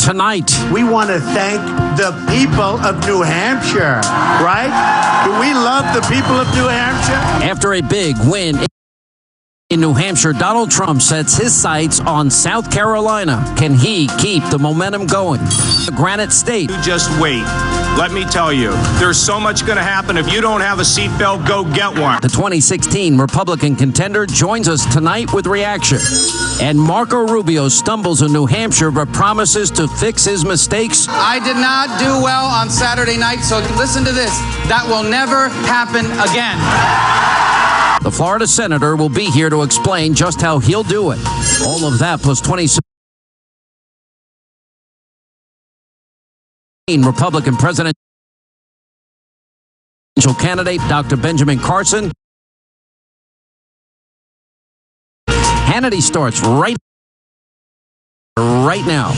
tonight. We want to thank the people of New Hampshire, right? Do we love the people of New Hampshire? After a big win in New Hampshire, Donald Trump sets his sights on South Carolina. Can he keep the momentum going? The Granite State. You just wait. Let me tell you, there's so much going to happen. If you don't have a seatbelt, go get one. The 2016 Republican contender joins us tonight with reaction. And Marco Rubio stumbles in New Hampshire but promises to fix his mistakes. I did not do well on Saturday night, so listen to this. That will never happen again. The Florida senator will be here to explain just how he'll do it. All of that plus 2016 Republican presidential candidate Dr. Benjamin Carson. Hannity starts right now.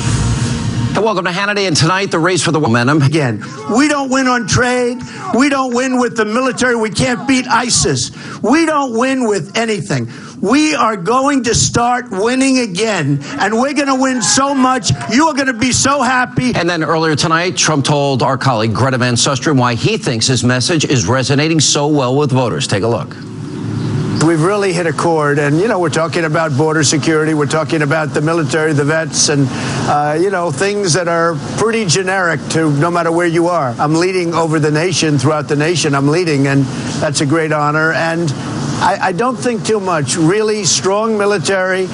And welcome to Hannity, and tonight the race for the momentum. Again, we don't win on trade. We don't win with the military. We can't beat ISIS. We don't win with anything. We are going to start winning again, and we're going to win so much. You are going to be so happy. And then earlier tonight, Trump told our colleague Greta Van Susteren why he thinks his message is resonating so well with voters. Take a look. We've really hit a chord, and, you know, we're talking about border security. We're talking about the military, the vets, and, you know, things that are pretty generic to no matter where you are. I'm leading over the nation, throughout the nation. I'm leading, and that's a great honor. And I don't think too much. Really strong military,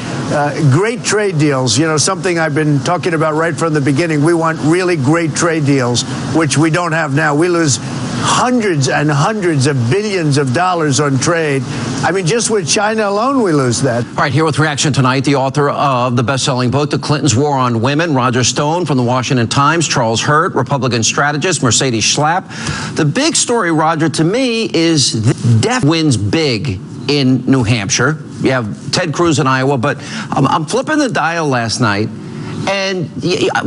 great trade deals. You know, something I've been talking about right from the beginning. We want really great trade deals, which we don't have now. We lose hundreds and hundreds of billions of dollars on trade. I mean, just with China alone, we lose that. All right, here with reaction tonight, the author of the best-selling book, The Clintons' War on Women, Roger Stone from the Washington Times, Charles Hurt, Republican strategist, Mercedes Schlapp. The big story, Roger, to me, is DEF wins big in New Hampshire. You have Ted Cruz in Iowa, but I'm flipping the dial last night, and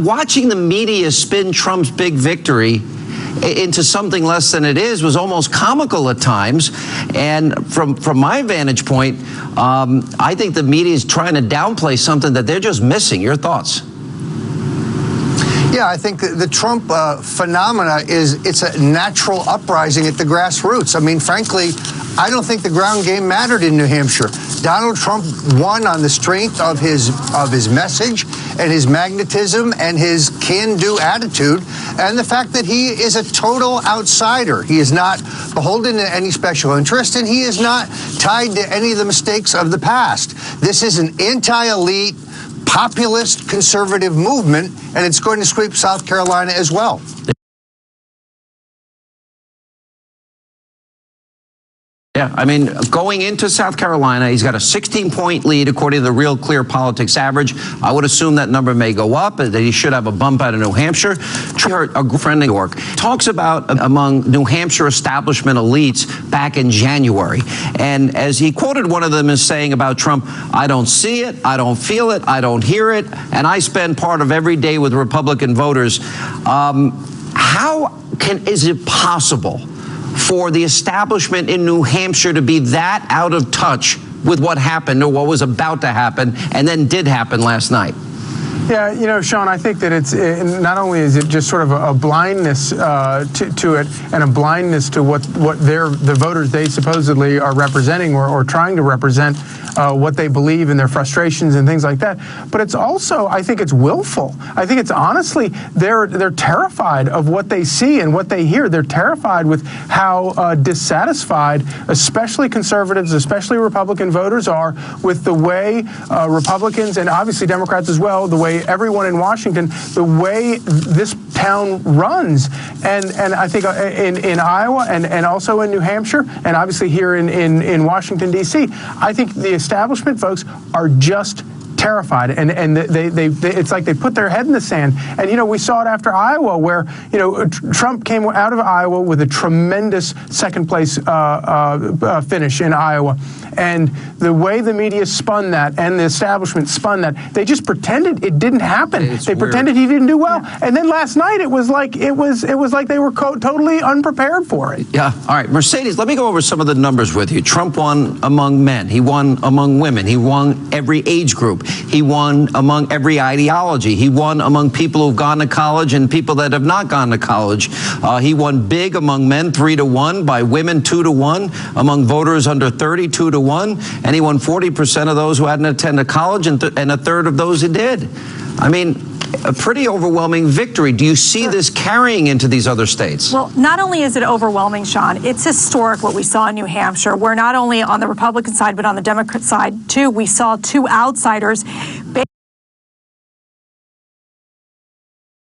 watching the media spin Trump's big victory into something less than it is was almost comical at times. And from my vantage point, I think the media is trying to downplay something that they're just missing. Your thoughts? Yeah, I think the Trump phenomena it's a natural uprising at the grassroots. I mean, frankly, I don't think the ground game mattered in New Hampshire. Donald Trump won on the strength of his message and his magnetism and his can-do attitude, and the fact that he is a total outsider. He is not beholden to any special interest, and he is not tied to any of the mistakes of the past. This is an anti-elite, populist, conservative movement, and it's going to sweep South Carolina as well. Yeah, I mean, going into South Carolina, he's got a 16-point lead according to the Real Clear Politics average. I would assume that number may go up, that he should have a bump out of New Hampshire. A friend in New York talks about among New Hampshire establishment elites back in January. And as he quoted one of them as saying about Trump, I don't see it, I don't feel it, I don't hear it, and I spend part of every day with Republican voters. Is it possible for the establishment in New Hampshire to be that out of touch with what happened or what was about to happen and then did happen last night? Yeah, you know, Sean, I think that it's not only is it just sort of a blindness to it and a blindness to what the voters they supposedly are representing or trying to represent what they believe and their frustrations and things like that. But it's also, I think it's willful. I think it's honestly, they're terrified of what they see and what they hear. They're terrified with how dissatisfied, especially conservatives, especially Republican voters are with the way Republicans and obviously Democrats as well, the way everyone in Washington, the way this town runs. And I think in Iowa and also in New Hampshire and obviously here in Washington, D.C., I think the establishment folks are just terrified, and it's like they put their head in the sand. And, you know, we saw it after Iowa where, you know, Trump came out of Iowa with a tremendous second place finish in Iowa. And the way the media spun that and the establishment spun that, they just pretended it didn't happen. They pretended he didn't do well. Yeah. And then last night it was like they were totally unprepared for it. Yeah. All right, Mercedes, let me go over some of the numbers with you. Trump won among men. He won among women. He won every age group. He won among every ideology. He won among people who've gone to college and people that have not gone to college. He won big among men 3-1, by women 2-1, among voters under 30 2-1, and he won 40% of those who hadn't attended college and a third of those who did. I mean, a pretty overwhelming victory. Do you see this carrying into these other states? Well, not only is it overwhelming, Sean, it's historic what we saw in New Hampshire, where not only on the Republican side, but on the Democrat side, too, we saw two outsiders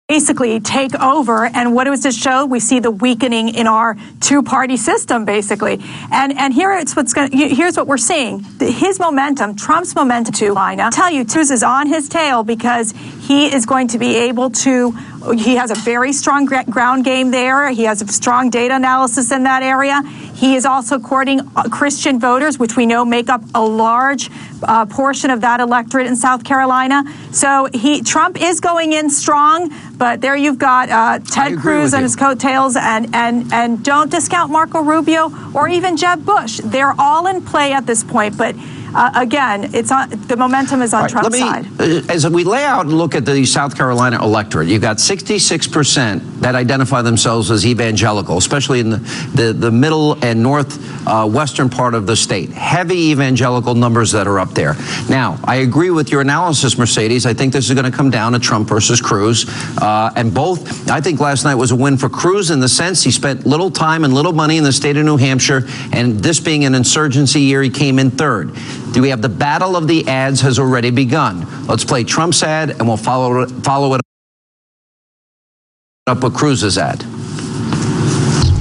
basically take over. And what does this show? We see the weakening in our two-party system, basically. And here's what we're seeing. His momentum, Trump's momentum to line up. I tell you, Cruz is on his tail because he is going to be able to, he has a very strong ground game there. He has a strong data analysis in that area. He is also courting Christian voters, which we know make up a large portion of that electorate in South Carolina. So Trump is going in strong, but there you've got Ted Cruz and his coattails, and don't discount Marco Rubio or even Jeb Bush. They're all in play at this point, but again, the momentum is on Trump's side. As we lay out and look at the South Carolina electorate, you've got 66% that identify themselves as evangelical, especially in the middle and northwestern part of the state. Heavy evangelical numbers that are up there. Now, I agree with your analysis, Mercedes. I think this is going to come down to Trump versus Cruz. And both, I think last night was a win for Cruz in the sense he spent little time and little money in the state of New Hampshire, and this being an insurgency year, he came in third. Do we have the battle of the ads has already begun? Let's play Trump's ad, and we'll follow it up with Cruz's ad.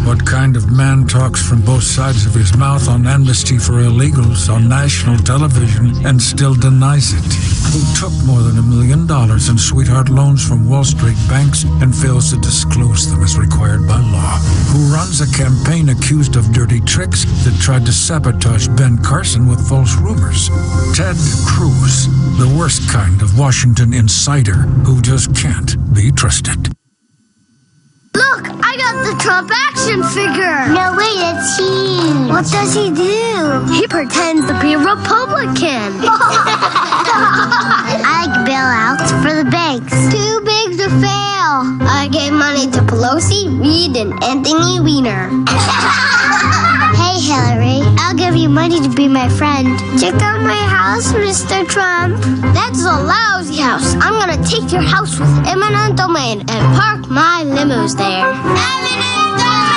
What kind of man talks from both sides of his mouth on amnesty for illegals on national television and still denies it? Who took more than $1 million in sweetheart loans from Wall Street banks and fails to disclose them as required by law? Who runs a campaign accused of dirty tricks that tried to sabotage Ben Carson with false rumors? Ted Cruz, the worst kind of Washington insider who just can't be trusted. Look, I got the Trump action figure. No, wait, it's he. What does he do? He pretends to be a Republican. I like bailouts for the banks. Too big to fail. I gave money to Pelosi, Reid, and Anthony Weiner. Hey, Hillary, I'll give you money to be my friend. Check out my house, Mr. Trump. That's a lousy house. I'm gonna take your house with eminent domain and park my limos there. Eminent domain!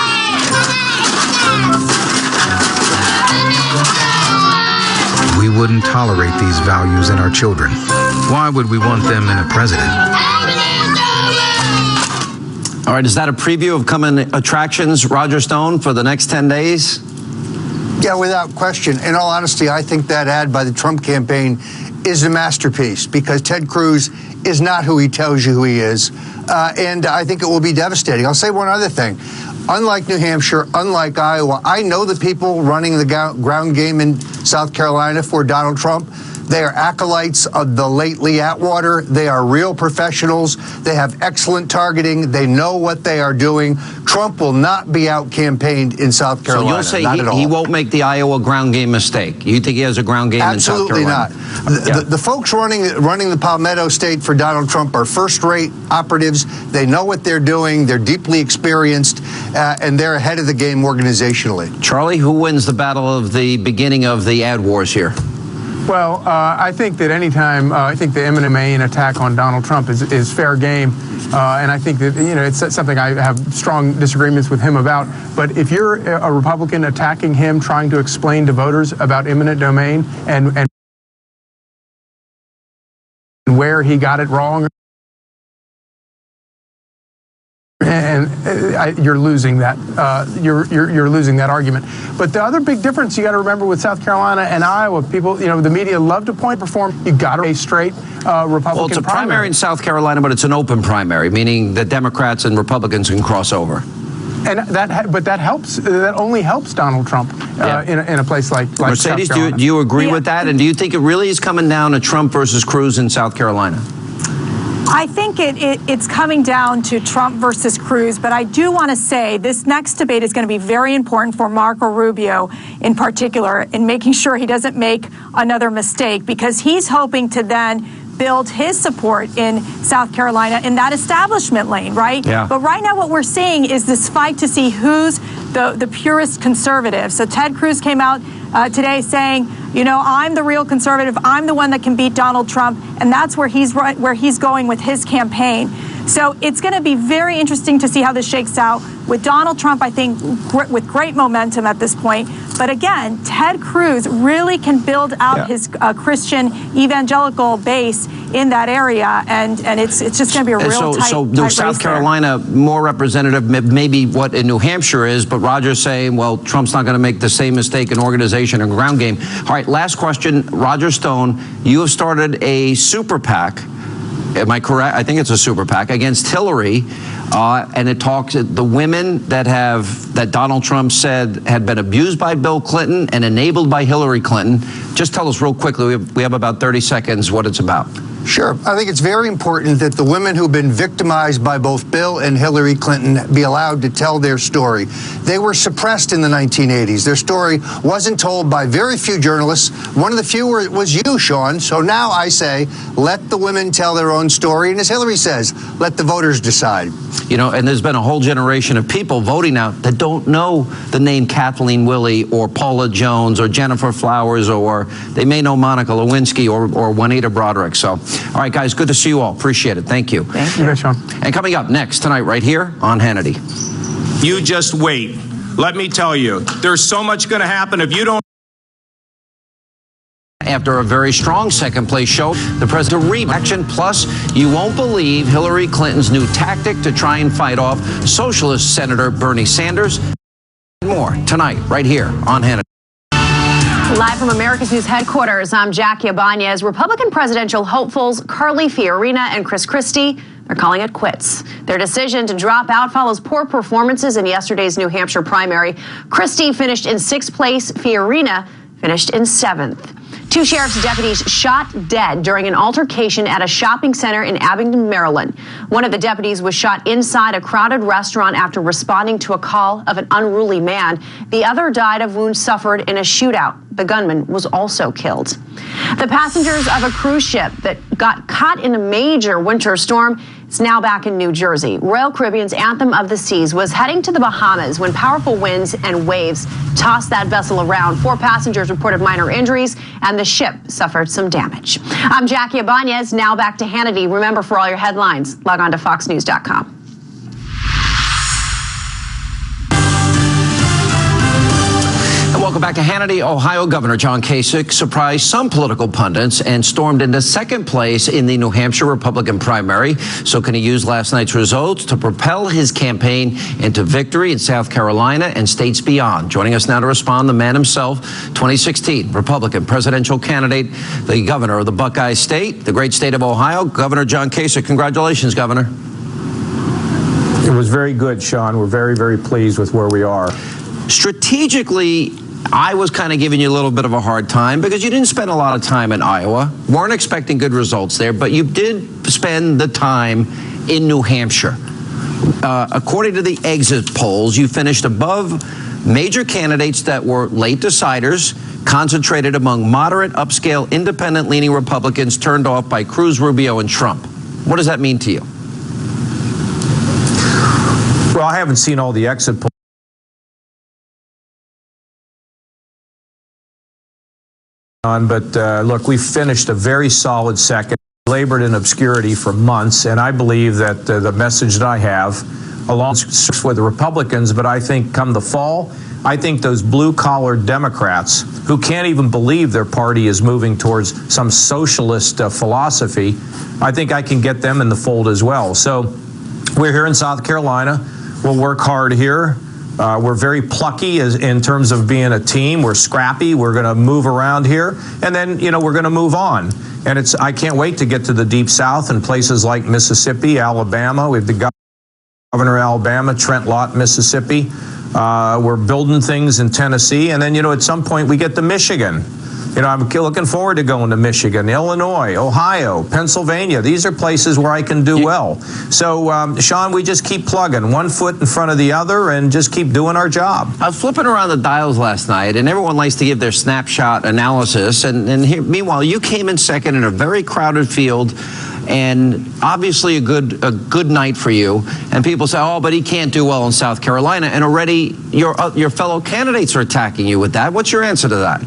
We wouldn't tolerate these values in our children. Why would we want them in a president? All right, is that a preview of coming attractions, Roger Stone, for the next 10 days? Yeah, without question. In all honesty, I think that ad by the Trump campaign is a masterpiece because Ted Cruz is not who he tells you who he is. And I think it will be devastating. I'll say one other thing. Unlike New Hampshire, unlike Iowa, I know the people running the ground game in South Carolina for Donald Trump. They are acolytes of the late Lee Atwater. They are real professionals. They have excellent targeting. They know what they are doing. Trump will not be out-campaigned in South Carolina. So you'll say he won't make the Iowa ground game mistake. You think he has a ground game in South Carolina? Absolutely not. The folks running the Palmetto State for Donald Trump are first-rate operatives. They know what they're doing. They're deeply experienced, and they're ahead of the game organizationally. Charlie, who wins the battle of the beginning of the ad wars here? Well, I think that anytime, I think the eminent domain attack on Donald Trump is fair game. And I think that, it's something I have strong disagreements with him about. But if you're a Republican attacking him, trying to explain to voters about eminent domain and where he got it wrong, and you're losing that. You're losing that argument. But the other big difference you got to remember with South Carolina and Iowa, people, the media love to point perform. You got to be a straight Republican. Well, it's a primary in South Carolina, but it's an open primary, meaning that Democrats and Republicans can cross over. And that helps. That only helps Donald Trump in a place like Mercedes, South Carolina. do you agree with that? And do you think it really is coming down to Trump versus Cruz in South Carolina? I think it's coming down to Trump versus Cruz, but I do want to say this next debate is going to be very important for Marco Rubio in particular in making sure he doesn't make another mistake, because he's hoping to then build his support in South Carolina in that establishment lane, right? Yeah. But right now what we're seeing is this fight to see who's the purest conservative. So Ted Cruz came out today saying, you know, I'm the real conservative. I'm the one that can beat Donald Trump. And that's where he's going with his campaign. So it's going to be very interesting to see how this shakes out with Donald Trump, I think, with great momentum at this point. But again, Ted Cruz really can build out his Christian evangelical base in that area. And it's just going to be a real tight race South Carolina, more representative, maybe what in New Hampshire is, but Roger's saying, well, Trump's not going to make the same mistake in organization and ground game. All right, last question. Roger Stone, you have started a super PAC. Am I correct? I think it's a super PAC against Hillary, and it talks the women that Donald Trump said had been abused by Bill Clinton and enabled by Hillary Clinton. Just tell us real quickly. We have about 30 seconds. What it's about. Sure. I think it's very important that the women who've been victimized by both Bill and Hillary Clinton be allowed to tell their story. They were suppressed in the 1980s. Their story wasn't told by very few journalists. One of the few was you, Sean. So now I say, let the women tell their own story. And as Hillary says, let the voters decide. You know, and there's been a whole generation of people voting now that don't know the name Kathleen Willey or Paula Jones or Jennifer Flowers, or they may know Monica Lewinsky or Juanita Broderick. So, all right, guys, good to see you all. Appreciate it. Thank you. Thank you, Sean. And coming up next tonight right here on Hannity. You just wait. Let me tell you, there's so much going to happen if you don't. After a very strong second-place show, the president reaction. Plus, you won't believe Hillary Clinton's new tactic to try and fight off Socialist Senator Bernie Sanders. More tonight, right here on Hannity. Live from America's News headquarters, I'm Jackie Ibanez. Republican presidential hopefuls Carly Fiorina and Chris Christie are calling it quits. Their decision to drop out follows poor performances in yesterday's New Hampshire primary. Christie finished in 6th place. Fiorina finished in 7th. 2 sheriff's deputies shot dead during an altercation at a shopping center in Abingdon, Maryland. One of the deputies was shot inside a crowded restaurant after responding to a call of an unruly man. The other died of wounds suffered in a shootout. The gunman was also killed. The passengers of a cruise ship that got caught in a major winter storm is now back in New Jersey. Royal Caribbean's Anthem of the Seas was heading to the Bahamas when powerful winds and waves tossed that vessel around. 4 passengers reported minor injuries, and the ship suffered some damage. I'm Jackie Ibanez. Now back to Hannity. Remember, for all your headlines, log on to foxnews.com. Welcome back to Hannity. Ohio Governor John Kasich surprised some political pundits and stormed into 2nd place in the New Hampshire Republican primary. So can he use last night's results to propel his campaign into victory in South Carolina and states beyond? Joining us now to respond, the man himself, 2016 Republican presidential candidate, the governor of the Buckeye State, the great state of Ohio, Governor John Kasich. Congratulations, Governor. It was very good, Sean. We're very, very pleased with where we are. Strategically, I was kind of giving you a little bit of a hard time because you didn't spend a lot of time in Iowa, weren't expecting good results there, but you did spend the time in New Hampshire. According to the exit polls, you finished above major candidates that were late deciders, concentrated among moderate, upscale, independent-leaning Republicans turned off by Cruz, Rubio, and Trump. What does that mean to you? Well, I haven't seen all the exit polls. But look, we finished a very solid second, labored in obscurity for months, and I believe that the message that I have, along with the Republicans, but I think come the fall, I think those blue-collar Democrats who can't even believe their party is moving towards some socialist philosophy, I think I can get them in the fold as well. So we're here in South Carolina. We'll work hard here. We're very plucky in terms of being a team. We're scrappy. We're going to move around here. And then, you know, we're going to move on. And I can't wait to get to the Deep South and places like Mississippi, Alabama. We have the governor of Alabama, Trent Lott, Mississippi. We're building things in Tennessee. And then, you know, at some point we get to Michigan. You know, I'm looking forward to going to Michigan, Illinois, Ohio, Pennsylvania. These are places where I can do well. So, Sean, we just keep plugging one foot in front of the other and just keep doing our job. I was flipping around the dials last night, and everyone likes to give their snapshot analysis. And here, meanwhile, you came in second in a very crowded field, and obviously a good night for you. And people say, oh, but he can't do well in South Carolina. And already your fellow candidates are attacking you with that. What's your answer to that?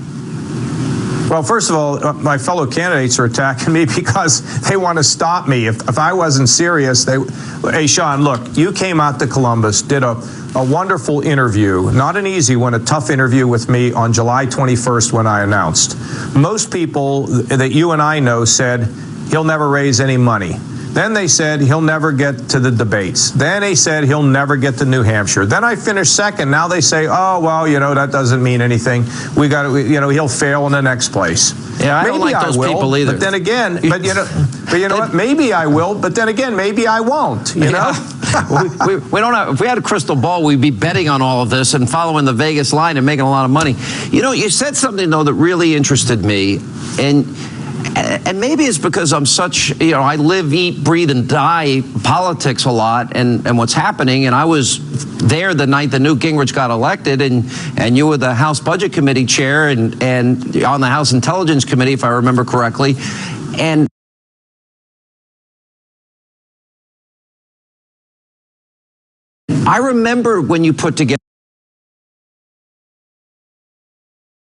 Well, first of all, my fellow candidates are attacking me because they want to stop me. If I wasn't serious, hey, Sean, look, you came out to Columbus, did a wonderful interview, not an easy one, a tough interview with me on July 21st when I announced. Most people that you and I know said he'll never raise any money. Then they said he'll never get to the debates. Then they said he'll never get to New Hampshire. Then I finished second. Now they say, oh, well, you know, that doesn't mean anything. We got to, you know, he'll fail in the next place. Yeah, I don't like those people either. But then again, but you know what? Maybe I will. But then again, maybe I won't. You know. we don't have. If we had a crystal ball, we'd be betting on all of this and following the Vegas line and making a lot of money. You know, you said something though that really interested me, and maybe it's because I'm such, you know, I live, eat, breathe, and die politics a lot and what's happening. And I was there the night that Newt Gingrich got elected, and you were the House Budget Committee chair and on the House Intelligence Committee, if I remember correctly. And I remember when you put together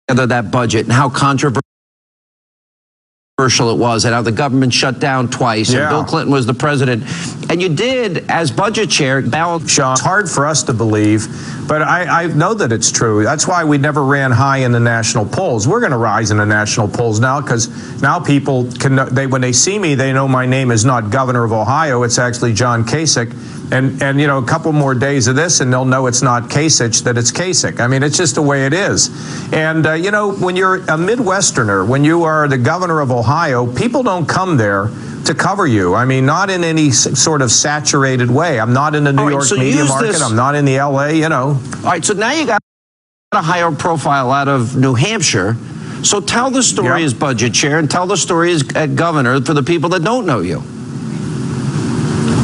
that budget and how controversial it was, and how the government shut down twice, and Bill Clinton was the president. And you did, as budget chair, balance. Sean, it's hard for us to believe, but I know that it's true. That's why we never ran high in the national polls. We're going to rise in the national polls now, because now people can, when they see me, they know my name is not Governor of Ohio. It's actually John Kasich. And you know, a couple more days of this, and they'll know it's not Kasich, that it's Kasich. I mean, it's just the way it is. And, you know, when you're a Midwesterner, when you are the governor of Ohio, people don't come there to cover you. I mean, not in any sort of saturated way. I'm not in the New York media market. I'm not in the LA, you know. All right, so now you got a higher profile out of New Hampshire. So tell the story as budget chair and tell the story as governor for the people that don't know you.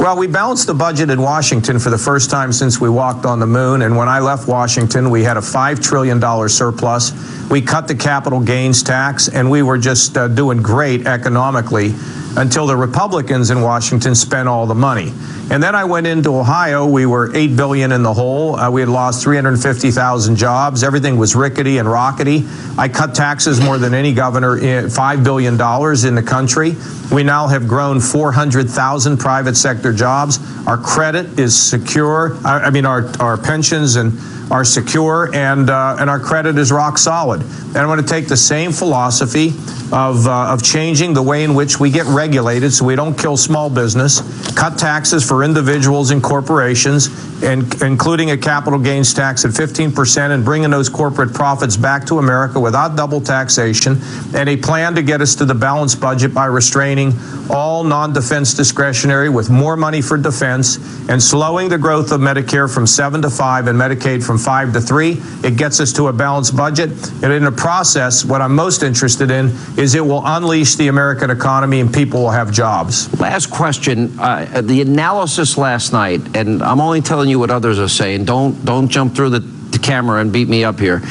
Well, we balanced the budget in Washington for the first time since we walked on the moon. And when I left Washington, we had a $5 trillion surplus. We cut the capital gains tax, and we were just doing great economically until the Republicans in Washington spent all the money. And then I went into Ohio. We were $8 billion in the hole. We had lost 350,000 jobs. Everything was rickety and rockety. I cut taxes more than any governor, $5 billion in the country. We now have grown 400,000 private sector jobs. Our credit is secure. I mean, our pensions and are secure, and our credit is rock solid. And I'm going to take the same philosophy of changing the way in which we get regulated so we don't kill small business, cut taxes for individuals and corporations, and including a capital gains tax at 15%, and bringing those corporate profits back to America without double taxation, and a plan to get us to the balanced budget by restraining all non-defense discretionary with more money for defense and slowing the growth of Medicare from 7 to 5 and Medicaid from 5 to 3. It gets us to a balanced budget. And in the process, what I'm most interested in is it will unleash the American economy and people will have jobs. Last question. The analysis last night, and I'm only telling you what others are saying, don't jump through the camera and beat me up here,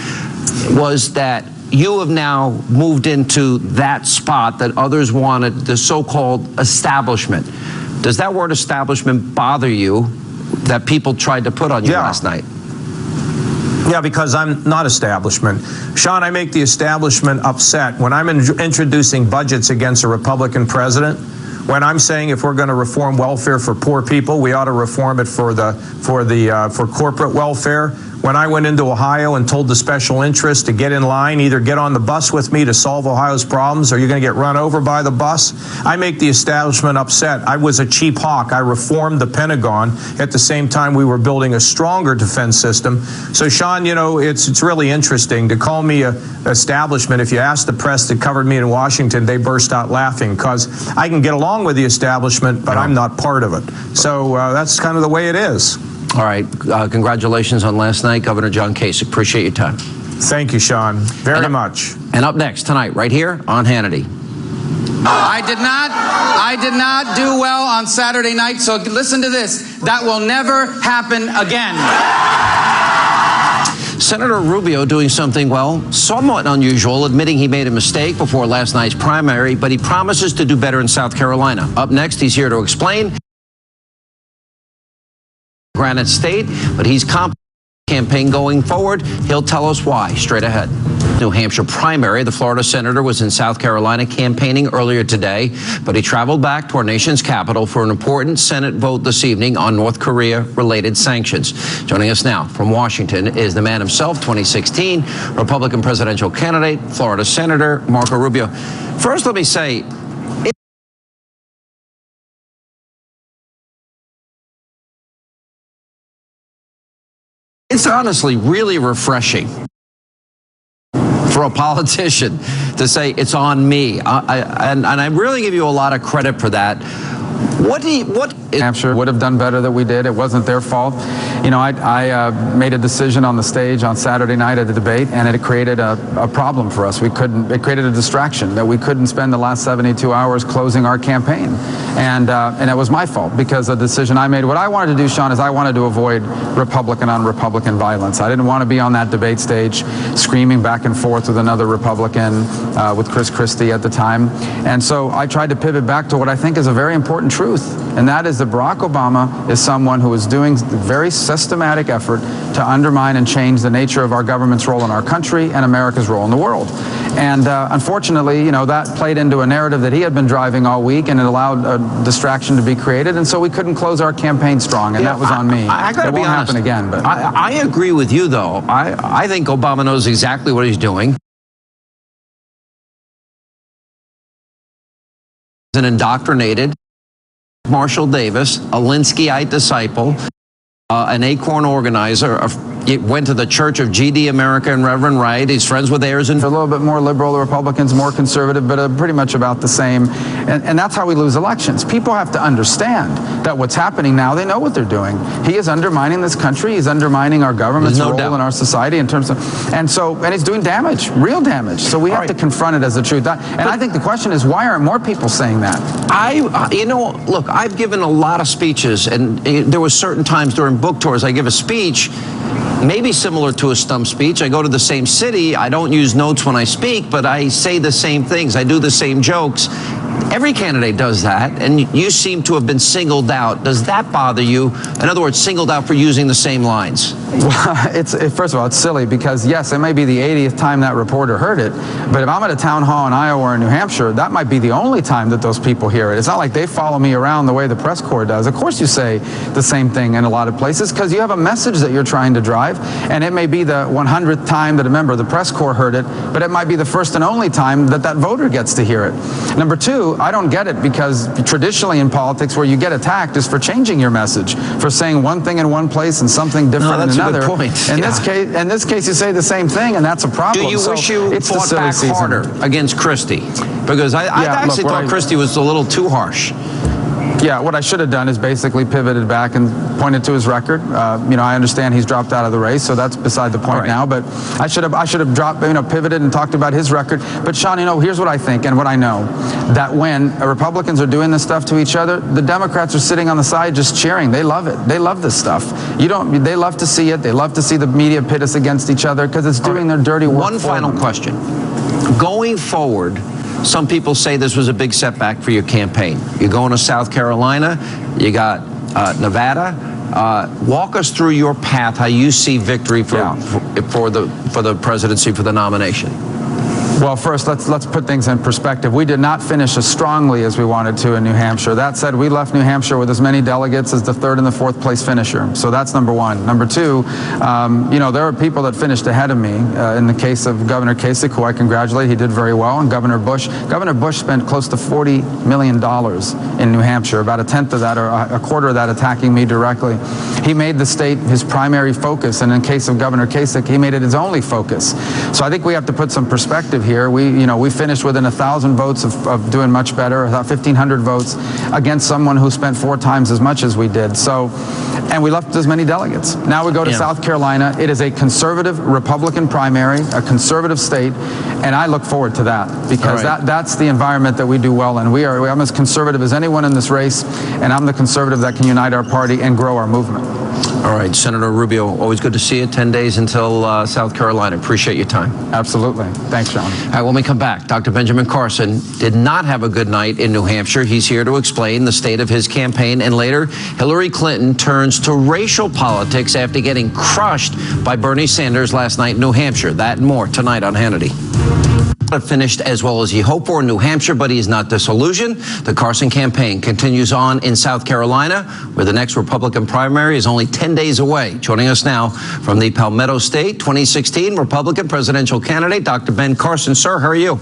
was that you have now moved into that spot that others wanted, the so-called establishment. Does that word establishment bother you that people tried to put on you last night? Yeah, because I'm not establishment. Sean, I make the establishment upset when I'm introducing budgets against a Republican president. When I'm saying if we're going to reform welfare for poor people, we ought to reform it for corporate welfare. When I went into Ohio and told the special interests to get in line, either get on the bus with me to solve Ohio's problems, or you're going to get run over by the bus, I make the establishment upset. I was a cheap hawk. I reformed the Pentagon at the same time we were building a stronger defense system. So, Sean, you know, it's really interesting to call me an establishment. If you ask the press that covered me in Washington, they burst out laughing because I can get along with the establishment, but I'm not part of it. So that's kind of the way it is. All right. Congratulations on last night, Governor John Kasich. Appreciate your time. Thank you, Sean, very much. And up next tonight, right here on Hannity. I did not do well on Saturday night, so listen to this. That will never happen again. Senator Rubio doing something, well, somewhat unusual, admitting he made a mistake before last night's primary, but he promises to do better in South Carolina. Up next, he's here to explain Granite State, but he's confident campaign going forward. He'll tell us why straight ahead. New Hampshire primary, the Florida senator was in South Carolina campaigning earlier today, but he traveled back to our nation's capital for an important Senate vote this evening on North Korea-related sanctions. Joining us now from Washington is the man himself, 2016 Republican presidential candidate, Florida Senator Marco Rubio. First, let me say, it's honestly really refreshing for a politician to say it's on me, and I really give you a lot of credit for that. Hampshire would have done better that we did. It wasn't their fault. You know, I made a decision on the stage on Saturday night at the debate, and it created a problem for us. It created a distraction that we couldn't spend the last 72 hours closing our campaign. And it was my fault because of the decision I made. What I wanted to do, Sean, is I wanted to avoid Republican on Republican violence. I didn't want to be on that debate stage screaming back and forth with another Republican, with Chris Christie at the time. And so I tried to pivot back to what I think is a very important truth, and that is that Barack Obama is someone who is doing a very systematic effort to undermine and change the nature of our government's role in our country and America's role in the world. And unfortunately, you know, that played into a narrative that he had been driving all week, and it allowed a distraction to be created, and so we couldn't close our campaign strong, and that was on me. I gotta it be won't honest. happen again. But I agree with you, though. I think Obama knows exactly what he's doing. An indoctrinated Marshall Davis, a Linskyite disciple, an Acorn organizer, went to the Church of G.D. America and Reverend Wright. He's friends with Ayers and a little bit more liberal, the Republicans more conservative, but pretty much about the same. And that's how we lose elections. People have to understand that what's happening now, they know what they're doing. He is undermining this country. He's undermining our government's role in our society in terms of, and he's doing damage, real damage. So we have to confront it as the truth. And I think the question is, why aren't more people saying that? You know, look, I've given a lot of speeches, and there were certain times during book tours I give a speech, maybe similar to a stump speech. I go to the same city. I don't use notes when I speak, but I say the same things. I do the same jokes. Every candidate does that, and you seem to have been singled out. Does that bother you? In other words, singled out for using the same lines? Well, first of all, it's silly because, yes, it may be the 80th time that reporter heard it, but if I'm at a town hall in Iowa or in New Hampshire, that might be the only time that those people hear it. It's not like they follow me around the way the press corps does. Of course you say the same thing in a lot of places because you have a message that you're trying to drive, and it may be the 100th time that a member of the press corps heard it, but it might be the first and only time that that voter gets to hear it. Number two, I don't get it because traditionally in politics where you get attacked is for changing your message, for saying one thing in one place and something different in another. That's a good point. In this case, you say the same thing, and that's a problem. Do you wish you fought back harder against Christie? Because I actually thought Christie was a little too harsh. Yeah, what I should have done is basically pivoted back and pointed to his record. You know, I understand he's dropped out of the race, so that's beside the point now. But I should have dropped, pivoted and talked about his record. But Sean, here's what I think and what I know: that when Republicans are doing this stuff to each other, the Democrats are sitting on the side just cheering. They love it. They love this stuff. They love to see it. They love to see the media pit us against each other because it's doing their dirty work. One final question: going forward, some people say this was a big setback for your campaign. You're going to South Carolina, you got Nevada. Walk us through your path, how you see victory for the presidency, for the nomination. Well, first, let's put things in perspective. We did not finish as strongly as we wanted to in New Hampshire. That said, we left New Hampshire with as many delegates as the third and the fourth place finisher. So that's number one. Number two, there are people that finished ahead of me. In the case of Governor Kasich, who I congratulate, he did very well. And Governor Bush spent close to $40 million in New Hampshire, about a tenth of that or a quarter of that attacking me directly. He made the state his primary focus, and in case of Governor Kasich, he made it his only focus. So I think we have to put some perspective here. here. We finished within 1,000 votes of doing much better, 1,500 votes against someone who spent 4 times as much as we did. So, and we left as many delegates. Now we go to South Carolina. It is a conservative Republican primary, a conservative state, and I look forward to that because that's the environment that we do well in. I'm as conservative as anyone in this race, and I'm the conservative that can unite our party and grow our movement. All right, Senator Rubio, always good to see you. 10 days until South Carolina. Appreciate your time. Absolutely. Thanks, Sean. All right, when we come back, Dr. Benjamin Carson did not have a good night in New Hampshire. He's here to explain the state of his campaign. And later, Hillary Clinton turns to racial politics after getting crushed by Bernie Sanders last night in New Hampshire. That and more tonight on Hannity. Finished as well as he hoped for in New Hampshire, but he is not disillusioned. The Carson campaign continues on in South Carolina, where the next Republican primary is only 10 days away. Joining us now from the Palmetto State 2016 Republican presidential candidate, Dr. Ben Carson. Sir, how are you?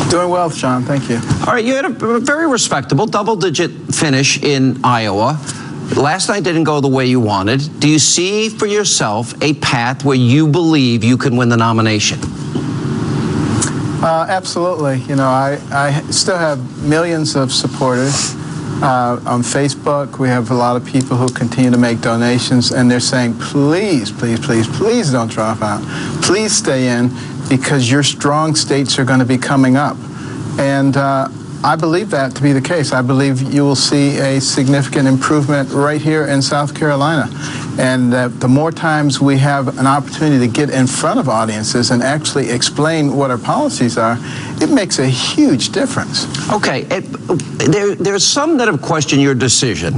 Doing well, Sean. Thank you. All right, you had a very respectable double-digit finish in Iowa. Last night didn't go the way you wanted. Do you see for yourself a path where you believe you can win the nomination? Absolutely. I still have millions of supporters on Facebook. We have a lot of people who continue to make donations, and they're saying, please, please, please, please don't drop out. Please stay in because your strong states are going to be coming up. And I believe that to be the case. I believe you will see a significant improvement right here in South Carolina. And the more times we have an opportunity to get in front of audiences and actually explain what our policies are, it makes a huge difference. Okay, there's some that have questioned your decision.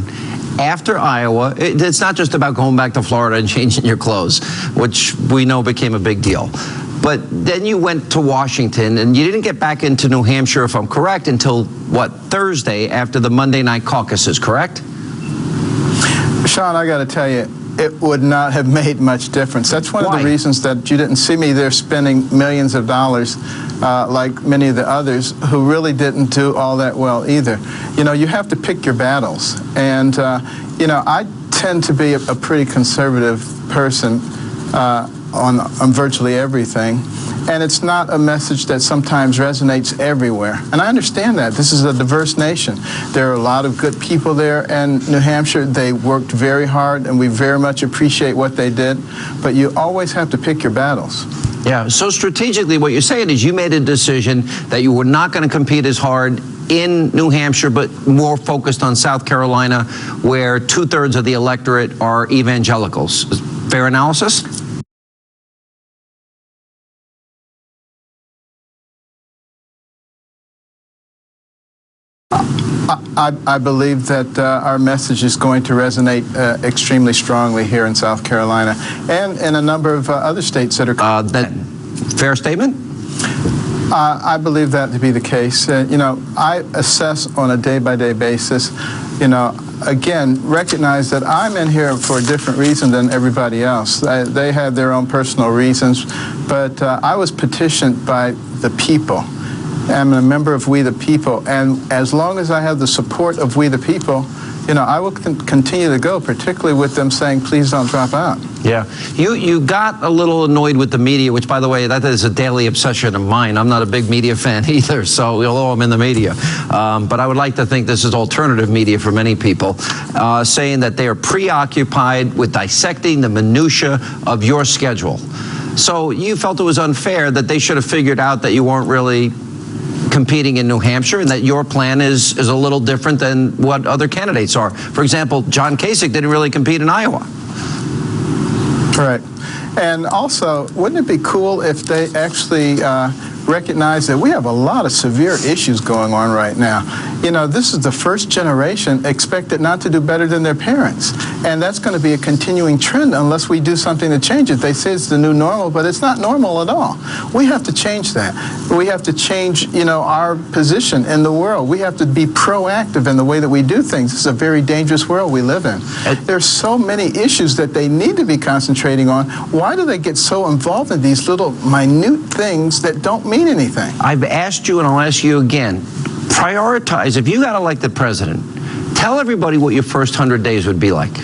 After Iowa, it's not just about going back to Florida and changing your clothes, which we know became a big deal. But then you went to Washington, and you didn't get back into New Hampshire, if I'm correct, until, what, Thursday after the Monday night caucuses, correct? Sean, I got to tell you, it would not have made much difference. That's one of the reasons that you didn't see me there spending millions of dollars like many of the others who really didn't do all that well either. You have to pick your battles. And, I tend to be a pretty conservative person on virtually everything. And it's not a message that sometimes resonates everywhere. And I understand that. This is a diverse nation. There are a lot of good people there in New Hampshire. They worked very hard, and we very much appreciate what they did. But you always have to pick your battles. Yeah, so strategically what you're saying is you made a decision that you were not going to compete as hard in New Hampshire, but more focused on South Carolina, where 2/3 of the electorate are evangelicals. Fair analysis? I believe that our message is going to resonate extremely strongly here in South Carolina and in a number of other states that are... That fair statement? I believe that to be the case. I assess on a day-by-day basis, again, recognize that I'm in here for a different reason than everybody else. They had their own personal reasons, but I was petitioned by the people. I'm a member of We the People, and as long as I have the support of We the People, I will continue to go, particularly with them saying, please don't drop out. Yeah. You got a little annoyed with the media, which, by the way, that is a daily obsession of mine. I'm not a big media fan either, so although I'm in the media. But I would like to think this is alternative media for many people, saying that they are preoccupied with dissecting the minutia of your schedule. So you felt it was unfair that they should have figured out that you weren't really competing in New Hampshire and that your plan is a little different than what other candidates are. For example, John Kasich didn't really compete in Iowa. Right. And also, wouldn't it be cool if they actually recognize that we have a lot of severe issues going on right now? This is the first generation expected not to do better than their parents. And that's going to be a continuing trend unless we do something to change it. They say it's the new normal, but it's not normal at all. We have to change that. We have to change, our position in the world. We have to be proactive in the way that we do things. This is a very dangerous world we live in. There's so many issues that they need to be concentrating on. Why do they get so involved in these little minute things that don't mean anything? I've asked you and I'll ask you again. Prioritize. If you got elected president, tell everybody what your first 100 days would be like.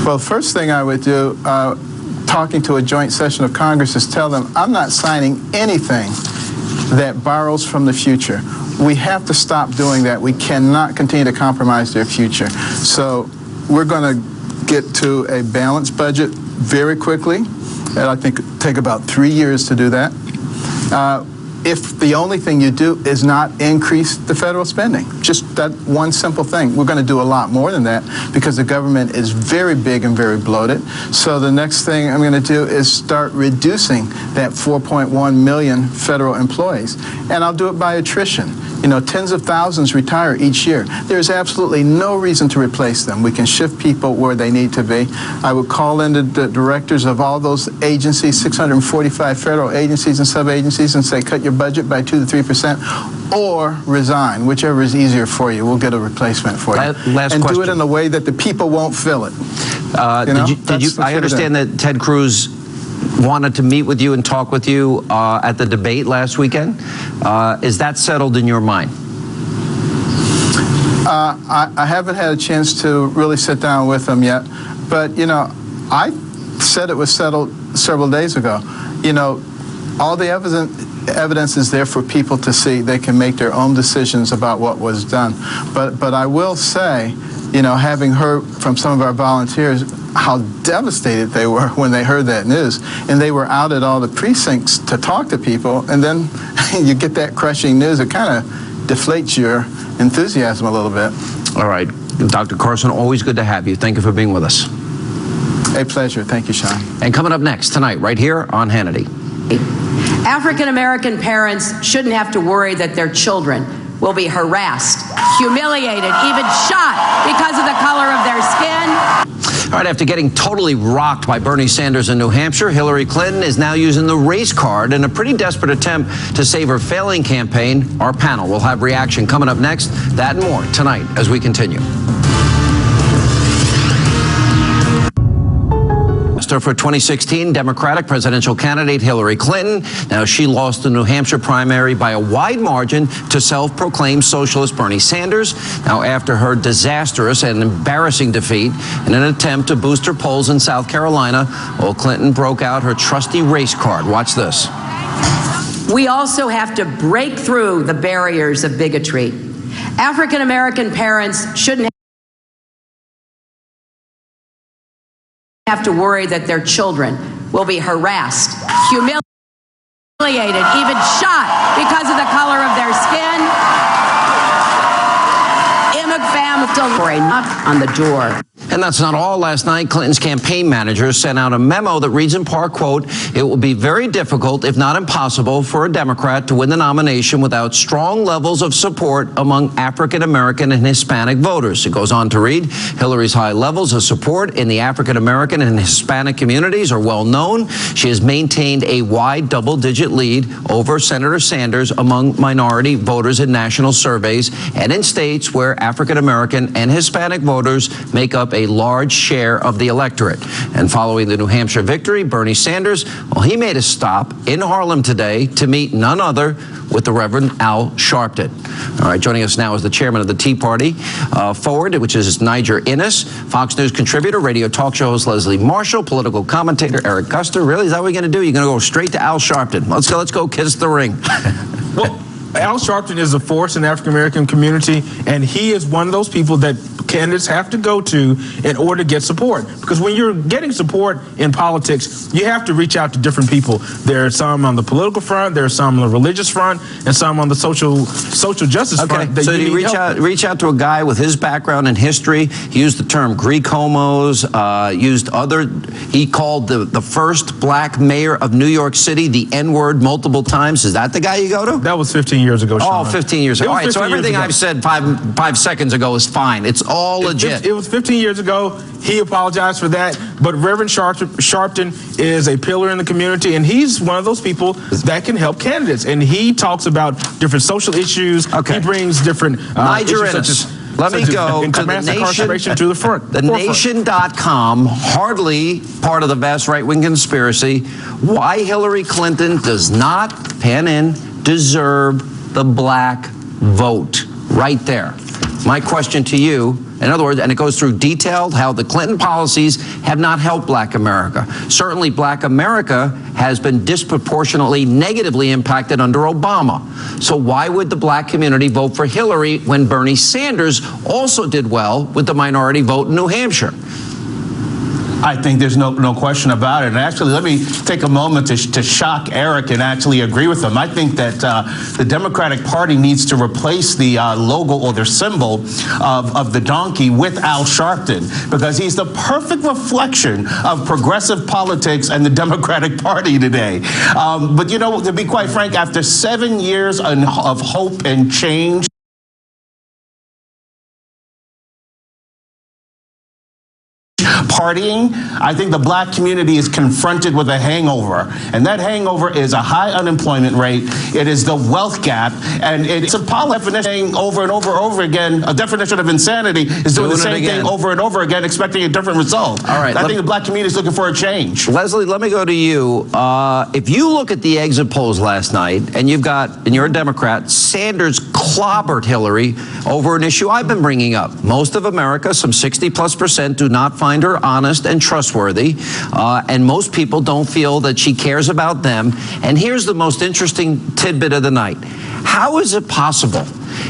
Well, first thing I would do, talking to a joint session of Congress is tell them, I'm not signing anything that borrows from the future. We have to stop doing that. We cannot continue to compromise their future. So we're going to get to a balanced budget very quickly. And I think it'll take about 3 years to do that. If the only thing you do is not increase the federal spending, just that one simple thing. We're going to do a lot more than that because the government is very big and very bloated. So the next thing I'm going to do is start reducing that 4.1 million federal employees. And I'll do it by attrition. You know, tens of thousands retire each year. There's absolutely no reason to replace them. We can shift people where they need to be. I would call in the directors of all those agencies, 645 federal agencies and sub-agencies, and say, cut your budget by 2 to 3%, or resign, whichever is easier for you. We'll get a replacement for you. Last and question. Do it in a way that the people won't feel it. I understand that Ted Cruz wanted to meet with you and talk with you at the debate last weekend. Is that settled in your mind? I haven't had a chance to really sit down with him yet, but, you know, I said it was settled several days ago. You know, all the evidence is there for people to see. They can make their own decisions about what was done. But I will say, you know, having heard from some of our volunteers how devastated they were when they heard that news, and they were out at all the precincts to talk to people, and then you get that crushing news, it kind of deflates your enthusiasm a little bit. All right. Dr. Carson, always good to have you. Thank you for being with us. A pleasure. Thank you, Sean. And coming up next tonight, right here on Hannity. African-American parents shouldn't have to worry that their children will be harassed, humiliated, even shot because of the color of their skin. All right, after getting totally rocked by Bernie Sanders in New Hampshire, Hillary Clinton is now using the race card in a pretty desperate attempt to save her failing campaign. Our panel will have reaction coming up next. That and more tonight as we continue. For 2016 Democratic presidential candidate Hillary Clinton. Now, she lost the New Hampshire primary by a wide margin to self-proclaimed socialist Bernie Sanders. Now, after her disastrous and embarrassing defeat in an attempt to boost her polls in South Carolina, well, Clinton broke out her trusty race card. Watch this. We also have to break through the barriers of bigotry. African American parents shouldn't have to worry that their children will be harassed, humiliated, even shot because of the color of their skin. Knock on the door. And that's not all. Last night, Clinton's campaign manager sent out a memo that reads in part, quote, "It will be very difficult, if not impossible, for a Democrat to win the nomination without strong levels of support among African American and Hispanic voters." It goes on to read, Hillary's high levels of support in the African American and Hispanic communities are well known. She has maintained a wide double-digit lead over Senator Sanders among minority voters in national surveys and in states where African American and Hispanic voters make up a large share of the electorate. And following the New Hampshire victory, Bernie Sanders, well, he made a stop in Harlem today to meet none other with the Reverend Al Sharpton. All right, joining us now is the chairman of the Tea Party Forward, which is Niger Innis, Fox News contributor, radio talk show host Leslie Marshall, political commentator Eric Custer. Really, is that what you're going to do? You're going to go straight to Al Sharpton. Let's go kiss the ring. Well, Al Sharpton is a force in the African-American community, and he is one of those people that candidates have to go to in order to get support. Because when you're getting support in politics, you have to reach out to different people. There are some on the political front, there are some on the religious front, and some on the social justice front. That so you reach out to a guy with his background in history. He used the term Greek homos, he called the first black mayor of New York City the N-word multiple times. Is that the guy you go to? That was 15 years ago, Sean. Oh, 15 years ago. All right, so everything I've said five seconds ago is fine. It's all legit. It was 15 years ago. He apologized for that. But Reverend Sharpton is a pillar in the community, and he's one of those people that can help candidates. And he talks about different social issues. Okay. He brings different Niger issues Innis. Let me go to the Nation. To the front. The Nation.com, hardly part of the vast right-wing conspiracy. Why Hillary Clinton does not, pan in, deserve the black vote. Right there. My question to you, in other words, and it goes through detailed how the Clinton policies have not helped black America. Certainly black America has been disproportionately negatively impacted under Obama. So why would the black community vote for Hillary when Bernie Sanders also did well with the minority vote in New Hampshire? I think there's no question about it. And actually, let me take a moment to shock Eric and actually agree with him. I think that the Democratic Party needs to replace the logo or their symbol of the donkey with Al Sharpton, because he's the perfect reflection of progressive politics and the Democratic Party today. But, you know, to be quite frank, after 7 years of hope and change, partying, I think the black community is confronted with a hangover. And that hangover is a high unemployment rate. It is the wealth gap. And it's a definition over and over again. A definition of insanity is doing the same thing over and over again, expecting a different result. All right. I think the black community is looking for a change. Leslie, let me go to you. If you look at the exit polls last night, and you're a Democrat, Sanders clobbered Hillary over an issue I've been bringing up. Most of America, some 60+%, do not find her honest and trustworthy, and most people don't feel that she cares about them. And here's the most interesting tidbit of the night. How is it possible?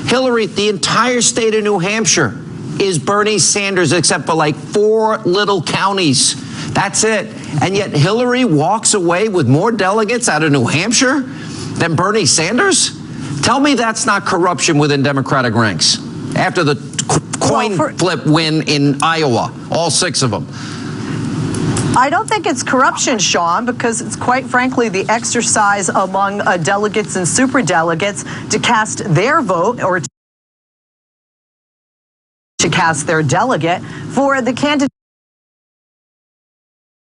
Hillary, the entire state of New Hampshire is Bernie Sanders, except for like 4 little counties. That's it. And yet Hillary walks away with more delegates out of New Hampshire than Bernie Sanders? Tell me that's not corruption within Democratic ranks after the coin flip win in Iowa, all 6 of them. I don't think it's corruption, Sean, because it's quite frankly the exercise among delegates and superdelegates to cast their vote or to cast their delegate for the candidate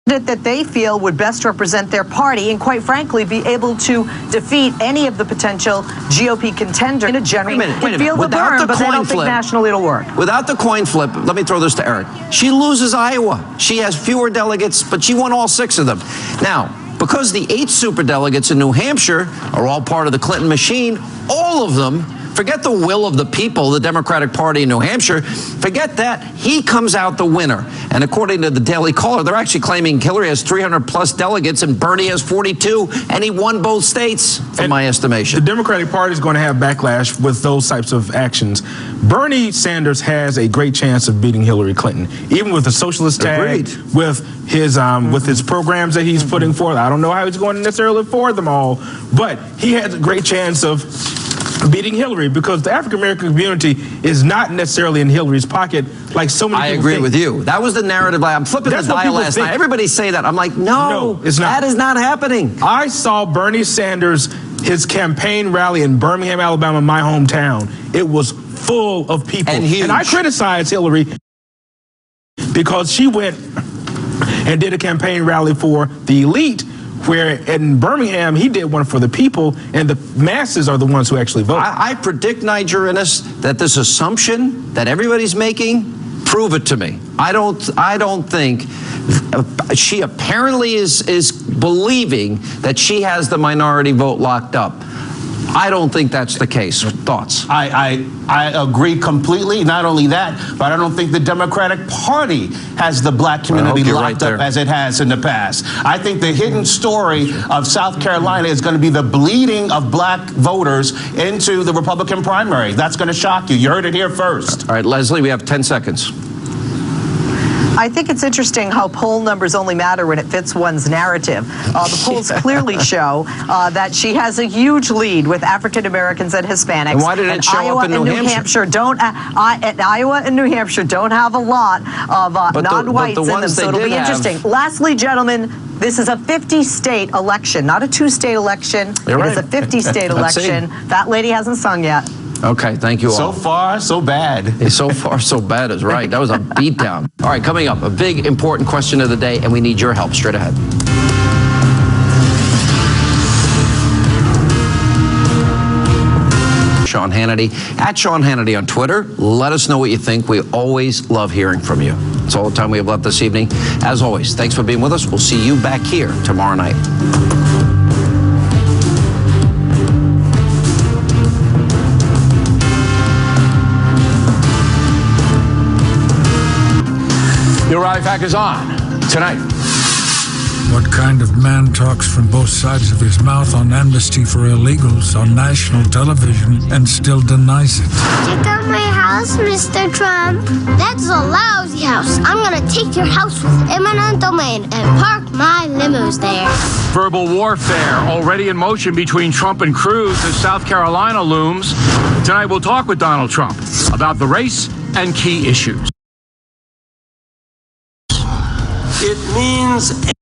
that they feel would best represent their party and, quite frankly, be able to defeat any of the potential GOP contender in a general. Wait a minute. Feel the Without burn, the but they coin don't think flip, nationally it'll work. Without the coin flip, let me throw this to Eric. She loses Iowa. She has fewer delegates, but she won all 6 of them. Now, because the 8 superdelegates in New Hampshire are all part of the Clinton machine, all of them, forget the will of the people, the Democratic Party in New Hampshire, forget that, he comes out the winner. And according to the Daily Caller, they're actually claiming Hillary has 300+ delegates and Bernie has 42, and he won both states, from my estimation. The Democratic Party is going to have backlash with those types of actions. Bernie Sanders has a great chance of beating Hillary Clinton, even with the socialist tag, with his programs that he's putting forth. I don't know how he's going to necessarily afford them all, but he has a great chance of beating Hillary, because the African American community is not necessarily in Hillary's pocket like so many people agree think. with you. That was the narrative. I'm flipping the dial last night. Everybody say that. I'm like, no, it's not. That is not happening. I saw Bernie Sanders, his campaign rally in Birmingham, Alabama, my hometown. It was full of people. And I criticize Hillary because she went and did a campaign rally for the elite, where in Birmingham, he did one for the people, and the masses are the ones who actually vote. I predict, Nigerianus, that this assumption that everybody's making, prove it to me. I don't think she apparently is believing that she has the minority vote locked up. I don't think that's the case. Thoughts? I agree completely. Not only that, but I don't think the Democratic Party has the black community locked up as it has in the past. I think the hidden story of South Carolina is going to be the bleeding of black voters into the Republican primary. That's going to shock you. You heard it here first. All right, Leslie, we have 10 seconds. I think it's interesting how poll numbers only matter when it fits one's narrative. The polls clearly show that she has a huge lead with African Americans and Hispanics. And why did it show up in New Hampshire? Iowa and New Hampshire don't have a lot of non-whites in them, so it'll be interesting. Lastly, gentlemen, this is a 50-state election, not a 2-state election. It is a 50-state election. That lady hasn't sung yet. Okay, thank you all. So far, so bad. So far, so bad is right. That was a beatdown. All right, coming up, a big, important question of the day, and we need your help. Straight ahead. Sean Hannity, at Sean Hannity on Twitter. Let us know what you think. We always love hearing from you. That's all the time we have left this evening. As always, thanks for being with us. We'll see you back here tomorrow night. Your Right Back is on tonight. What kind of man talks from both sides of his mouth on amnesty for illegals on national television and still denies it? Check out my house, Mr. Trump. That's a lousy house. I'm gonna take your house with eminent domain and park my limos there. Verbal warfare already in motion between Trump and Cruz as South Carolina looms. Tonight we'll talk with Donald Trump about the race and key issues. It means